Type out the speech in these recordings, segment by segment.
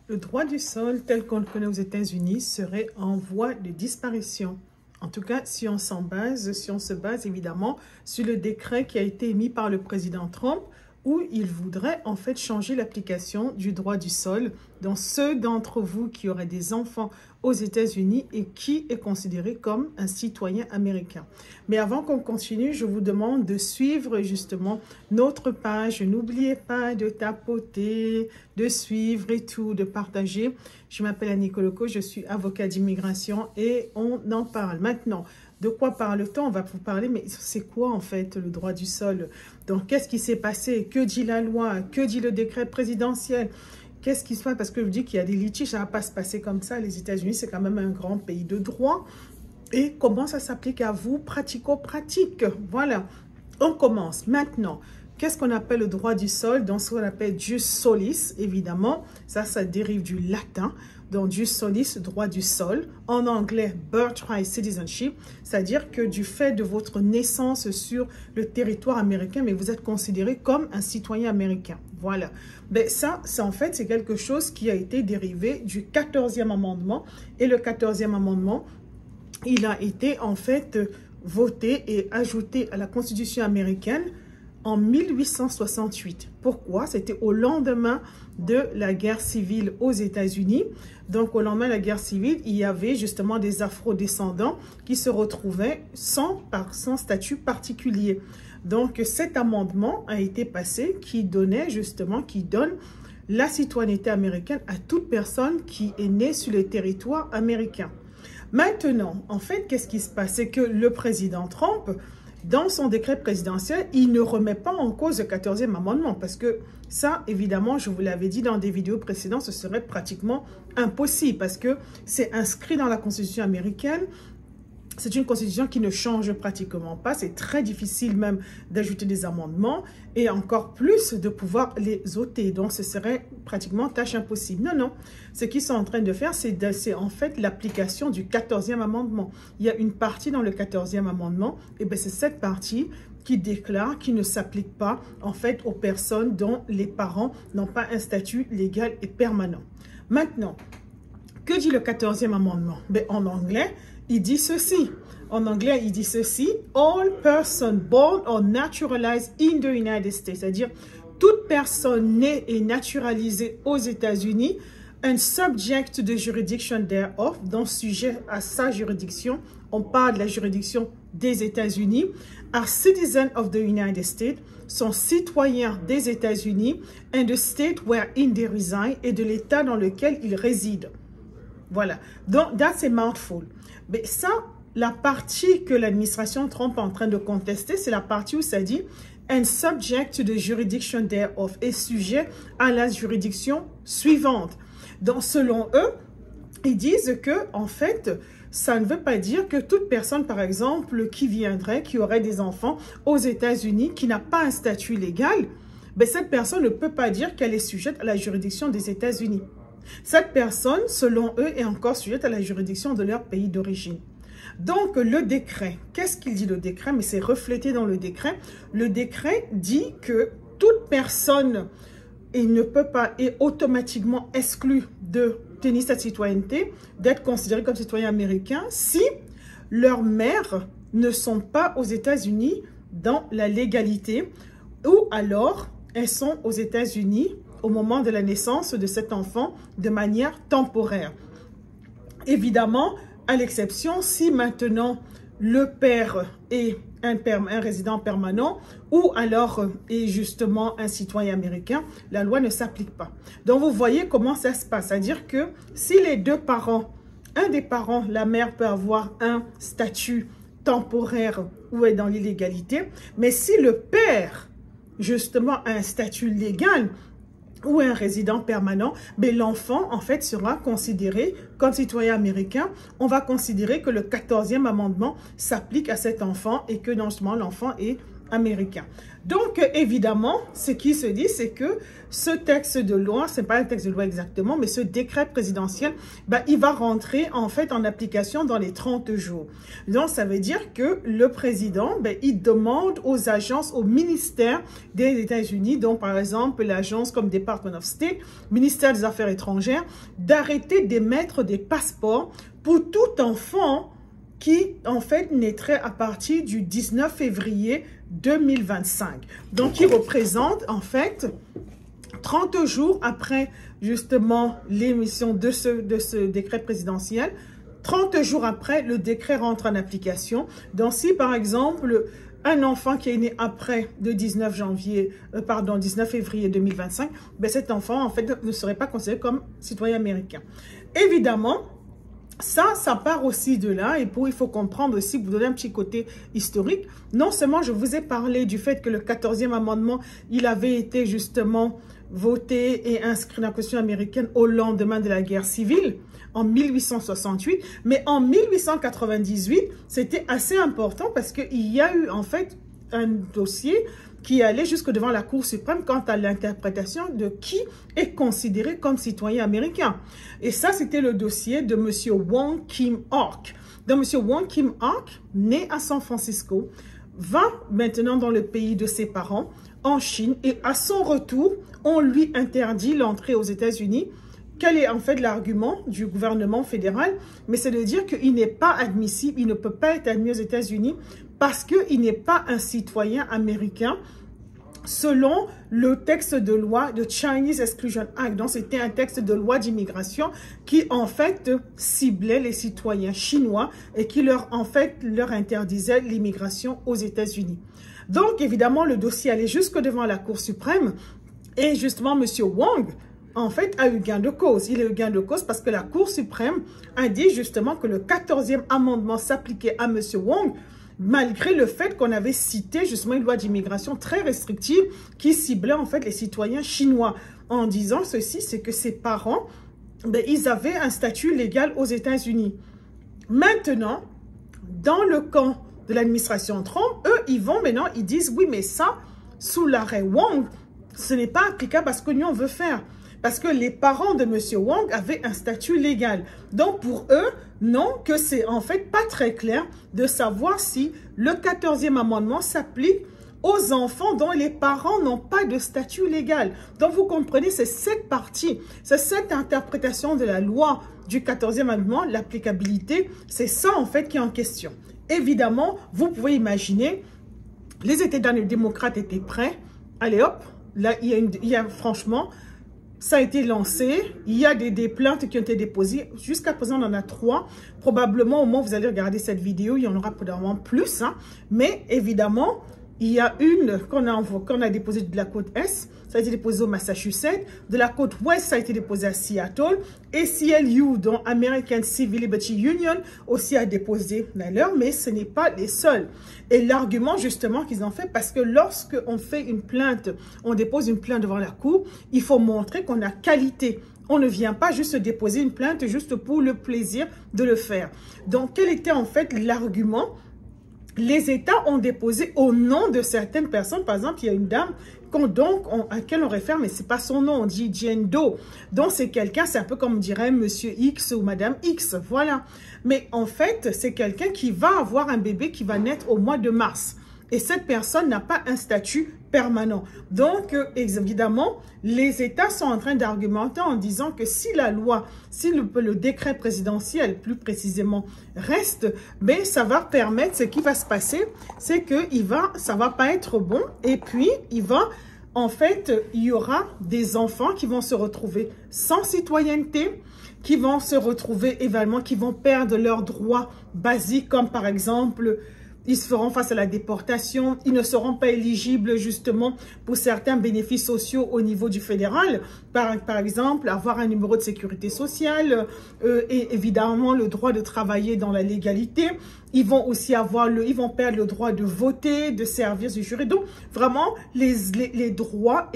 Le droit du sol tel qu'on le connaît aux États-Unis serait en voie de disparition. En tout cas, si on se base évidemment sur le décret qui a été émis par le président Trump, où il voudrait en fait changer l'application du droit du sol dans ceux d'entre vous qui auraient des enfants aux États-Unis et qui est considéré comme un citoyen américain. Mais avant qu'on continue, je vous demande de suivre justement notre page. N'oubliez pas de tapoter, de suivre et tout, de partager. Je m'appelle Annie Coloco, je suis avocat d'immigration et on en parle maintenant. De quoi parle-t-on? On va vous parler, mais c'est quoi en fait le droit du sol? Donc, qu'est-ce qui s'est passé? Que dit la loi? Que dit le décret présidentiel? Qu'est-ce qui se passe? Parce que je dis qu'il y a des litiges, ça ne va pas se passer comme ça. Les États-Unis, c'est quand même un grand pays de droit. Et comment ça s'applique à vous, pratico-pratique? Voilà, on commence maintenant. Qu'est-ce qu'on appelle le droit du sol? Dans ce qu'on appelle jus solis, évidemment. Ça dérive du latin. Donc, jus solis, droit du sol. En anglais, birthright citizenship. C'est-à-dire que du fait de votre naissance sur le territoire américain, mais vous êtes considéré comme un citoyen américain. Voilà. Ben, ça, en fait, c'est quelque chose qui a été dérivé du 14e amendement. Et le 14e amendement, il a été en fait voté et ajouté à la Constitution américaine en 1868. Pourquoi? C'était au lendemain de la guerre civile aux États-Unis. Donc, au lendemain de la guerre civile, il y avait justement des afro-descendants qui se retrouvaient sans statut particulier. Donc, cet amendement a été passé qui donne la citoyenneté américaine à toute personne qui est née sur le territoire américain. Maintenant, en fait, qu'est-ce qui se passe? C'est que le président Trump, dans son décret présidentiel, il ne remet pas en cause le 14e amendement parce que ça, évidemment, je vous l'avais dit dans des vidéos précédentes, ce serait pratiquement impossible parce que c'est inscrit dans la Constitution américaine. C'est une constitution qui ne change pratiquement pas. C'est très difficile même d'ajouter des amendements et encore plus de pouvoir les ôter. Donc, ce serait pratiquement tâche impossible. Non, non. Ce qu'ils sont en train de faire, c'est en fait l'application du 14e amendement. Il y a une partie dans le 14e amendement. Et bien, c'est cette partie qui déclare qu'il ne s'applique pas en fait aux personnes dont les parents n'ont pas un statut légal et permanent. Maintenant, que dit le 14e amendement? Ben, en anglais, il dit ceci. En anglais, il dit ceci. All persons born or naturalized in the United States. C'est-à-dire, toute personne née et naturalisée aux États-Unis and subject to the jurisdiction thereof, donc sujet à sa juridiction, on parle de la juridiction des États-Unis, are citizens of the United States, sont citoyens des États-Unis and the state wherein they reside et de l'État dans lequel ils résident. Voilà. Donc, that's a mouthful. Mais ça, la partie que l'administration Trump est en train de contester, c'est la partie où ça dit « and subject to the jurisdiction thereof » est sujet à la juridiction suivante. Donc, selon eux, ils disent que, en fait, ça ne veut pas dire que toute personne, par exemple, qui aurait des enfants aux États-Unis, qui n'a pas un statut légal, ben, cette personne ne peut pas dire qu'elle est sujette à la juridiction des États-Unis. Cette personne, selon eux, est encore sujette à la juridiction de leur pays d'origine. Donc, le décret, qu'est-ce qu'il dit le décret? Mais c'est reflété dans le décret. Le décret dit que toute personne ne peut pas, est automatiquement exclue de tenir cette citoyenneté, d'être considérée comme citoyen américain si leurs mères ne sont pas aux États-Unis dans la légalité ou alors elles sont aux États-Unis au moment de la naissance de cet enfant de manière temporaire. Évidemment, à l'exception si maintenant le père est un résident permanent ou alors est justement un citoyen américain, la loi ne s'applique pas. Donc, vous voyez comment ça se passe. C'est-à-dire que si les deux parents, un des parents, la mère peut avoir un statut temporaire ou est dans l'illégalité, mais si le père, justement, a un statut légal, ou un résident permanent, mais l'enfant, en fait, sera considéré comme citoyen américain. On va considérer que le 14e amendement s'applique à cet enfant et que, non seulement l'enfant est américain. Donc, évidemment, ce qui se dit, c'est que ce texte de loi, ce n'est pas un texte de loi exactement, mais ce décret présidentiel, il va rentrer en fait en application dans les 30 jours. Donc, ça veut dire que le président, il demande aux agences, aux ministères des États-Unis, donc par exemple l'agence comme Department of State, ministère des Affaires étrangères, d'arrêter d'émettre des passeports pour tout enfant qui, en fait, naîtrait à partir du 19 février 2025. Donc, qui représente, en fait, 30 jours après, justement, l'émission de ce décret présidentiel. 30 jours après, le décret rentre en application. Donc, si, par exemple, un enfant qui est né après le 19 février 2025, cet enfant, en fait, ne serait pas considéré comme citoyen américain. Évidemment, ça part aussi de là, et il faut comprendre aussi, pour vous donner un petit côté historique, non seulement je vous ai parlé du fait que le 14e amendement, il avait été justement voté et inscrit dans la Constitution américaine au lendemain de la guerre civile, en 1868, mais en 1898, c'était assez important parce qu'il y a eu en fait un dossier qui allait jusque devant la Cour suprême quant à l'interprétation de qui est considéré comme citoyen américain. Et ça, c'était le dossier de M. Wong Kim Ark. Donc, M. Wong Kim Ark, né à San Francisco, va maintenant dans le pays de ses parents, en Chine, et à son retour, on lui interdit l'entrée aux États-Unis. Quel est en fait l'argument du gouvernement fédéral? Mais c'est de dire qu'il n'est pas admissible, il ne peut pas être admis aux États-Unis parce qu'il n'est pas un citoyen américain selon le texte de loi de Chinese Exclusion Act. Donc, c'était un texte de loi d'immigration qui, en fait, ciblait les citoyens chinois et qui, leur interdisait l'immigration aux États-Unis. Donc, évidemment, le dossier allait jusque devant la Cour suprême et justement, M. Wong, en fait, a eu gain de cause. Il a eu gain de cause parce que la Cour suprême a dit justement que le 14e amendement s'appliquait à M. Wong, malgré le fait qu'on avait cité justement une loi d'immigration très restrictive qui ciblait en fait les citoyens chinois. En disant ceci, c'est que ses parents, ils avaient un statut légal aux États-Unis. Maintenant, dans le camp de l'administration Trump, eux, ils disent, oui, mais ça, sous l'arrêt Wong, ce n'est pas applicable à ce que nous, on veut faire. Parce que les parents de M. Wong avaient un statut légal. Donc, pour eux, non, que c'est en fait pas très clair de savoir si le 14e amendement s'applique aux enfants dont les parents n'ont pas de statut légal. Donc, vous comprenez, c'est cette partie, c'est cette interprétation de la loi du 14e amendement, l'applicabilité, c'est ça en fait qui est en question. Évidemment, vous pouvez imaginer, les États démocrates étaient prêts. Allez hop, là, il y a franchement... Ça a été lancé, il y a des plaintes qui ont été déposées. Jusqu'à présent, on en a 3. Probablement, au moment où vous allez regarder cette vidéo, il y en aura probablement plus. Mais évidemment, il y a une qu'on a déposée de la côte Est, ça a été déposé au Massachusetts. De la côte Ouest, ça a été déposé à Seattle. Et CLU, dont American Civil Liberty Union, aussi a déposé d'ailleurs, mais ce n'est pas les seuls. Et l'argument justement qu'ils ont fait, parce que lorsque on fait une plainte, on dépose une plainte devant la cour, il faut montrer qu'on a qualité. On ne vient pas juste déposer une plainte juste pour le plaisir de le faire. Donc, quel était en fait l'argument? Les États ont déposé au nom de certaines personnes. Par exemple, il y a une dame à laquelle on réfère, mais ce n'est pas son nom, on dit Jane Doe. Donc, c'est quelqu'un, c'est un peu comme on dirait Monsieur X ou Madame X, voilà. Mais en fait, c'est quelqu'un qui va avoir un bébé qui va naître au mois de mars. Et cette personne n'a pas un statut permanent. Donc, évidemment, les États sont en train d'argumenter en disant que si la loi, si le décret présidentiel, plus précisément, reste, ça va permettre, ce qui va se passer, c'est que ça va pas être bon. Et puis, il y aura des enfants qui vont se retrouver sans citoyenneté, qui vont se retrouver également, qui vont perdre leurs droits basiques, comme par exemple... Ils se feront face à la déportation, ils ne seront pas éligibles justement pour certains bénéfices sociaux au niveau du fédéral. Par exemple, avoir un numéro de sécurité sociale et évidemment le droit de travailler dans la légalité. Ils vont aussi ils vont perdre le droit de voter, de servir du jury. Donc, vraiment, les droits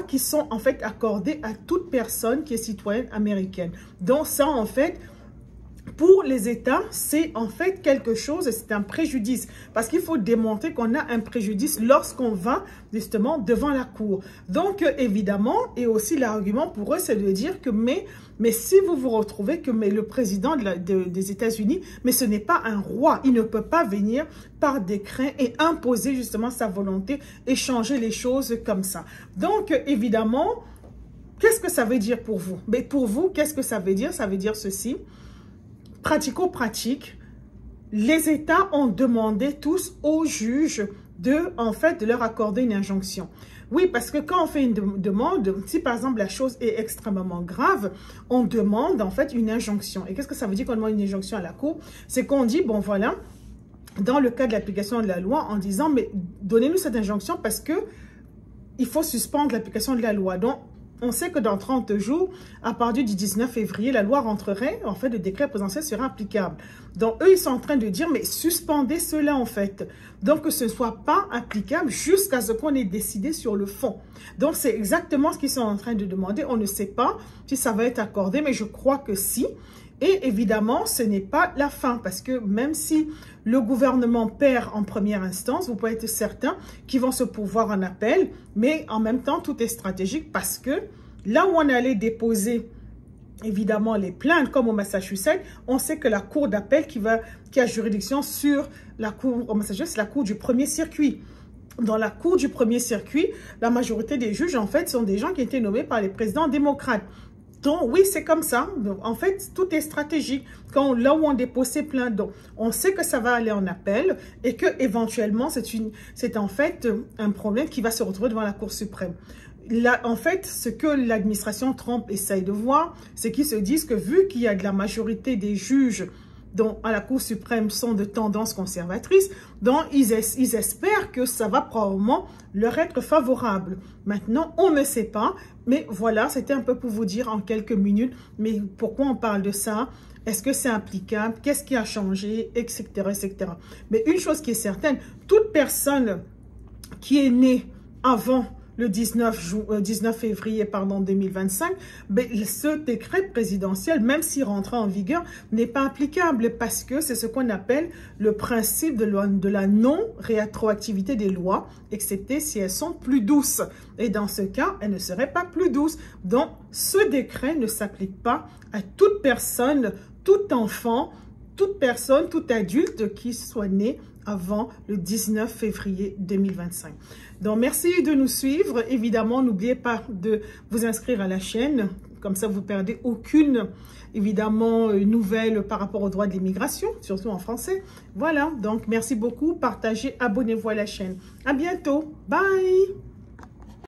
qui sont en fait accordés à toute personne qui est citoyenne américaine. Donc, ça, en fait... pour les États, c'est en fait quelque chose, c'est un préjudice. Parce qu'il faut démontrer qu'on a un préjudice lorsqu'on va justement devant la cour. Donc, évidemment, et aussi l'argument pour eux, c'est de dire que, mais si vous vous retrouvez que le président des États-Unis, mais ce n'est pas un roi, il ne peut pas venir par décret et imposer justement sa volonté et changer les choses comme ça. Donc, évidemment, qu'est-ce que ça veut dire pour vous? Mais pour vous, qu'est-ce que ça veut dire? Ça veut dire ceci. Pratico-pratique, les États ont demandé tous aux juges de leur accorder une injonction. Oui, parce que quand on fait une demande, si par exemple la chose est extrêmement grave, on demande en fait une injonction. Et qu'est-ce que ça veut dire qu'on demande une injonction à la cour? C'est qu'on dit, bon voilà, dans le cas de l'application de la loi, en disant, mais donnez-nous cette injonction parce que il faut suspendre l'application de la loi. Donc, on sait que dans 30 jours, à partir du 19 février, la loi rentrerait, en fait, le décret présidentiel sera applicable. Donc, eux, ils sont en train de dire, mais suspendez cela, en fait. Donc, que ce ne soit pas applicable jusqu'à ce qu'on ait décidé sur le fond. Donc, c'est exactement ce qu'ils sont en train de demander. On ne sait pas si ça va être accordé, mais je crois que si. Et évidemment, ce n'est pas la fin, parce que même si le gouvernement perd en première instance, vous pouvez être certain qu'ils vont se pourvoir en appel, mais en même temps, tout est stratégique parce que là où on allait déposer évidemment les plaintes, comme au Massachusetts, on sait que la cour d'appel qui a juridiction sur la cour au Massachusetts, c'est la cour du premier circuit. Dans la cour du premier circuit, la majorité des juges, en fait, sont des gens qui ont été nommés par les présidents démocrates. Donc, oui, c'est comme ça. Donc, en fait, tout est stratégique. Là où on dépose ces plaintes, donc, on sait que ça va aller en appel et que éventuellement, c'est en fait un problème qui va se retrouver devant la Cour suprême. Là, en fait, ce que l'administration Trump essaye de voir, c'est qu'ils se disent que vu qu'il y a de la majorité des juges dont à la Cour suprême sont de tendance conservatrice, donc ils espèrent que ça va probablement leur être favorable. Maintenant, on ne sait pas, mais voilà, c'était un peu pour vous dire en quelques minutes, mais pourquoi on parle de ça? Est-ce que c'est applicable? Qu'est-ce qui a changé? Etc., etc. Mais une chose qui est certaine, toute personne qui est née avant le 19 février 2025, mais ce décret présidentiel, même s'il rentre en vigueur, n'est pas applicable parce que c'est ce qu'on appelle le principe de la non-rétroactivité des lois, excepté si elles sont plus douces. Et dans ce cas, elles ne seraient pas plus douces. Donc, ce décret ne s'applique pas à toute personne, tout enfant, toute personne, tout adulte qui soit né avant le 19 février 2025. Donc, merci de nous suivre. Évidemment, n'oubliez pas de vous inscrire à la chaîne. Comme ça, vous ne perdez aucune, évidemment, nouvelle par rapport aux droits de l'immigration, surtout en français. Voilà, donc merci beaucoup. Partagez, abonnez-vous à la chaîne. À bientôt. Bye!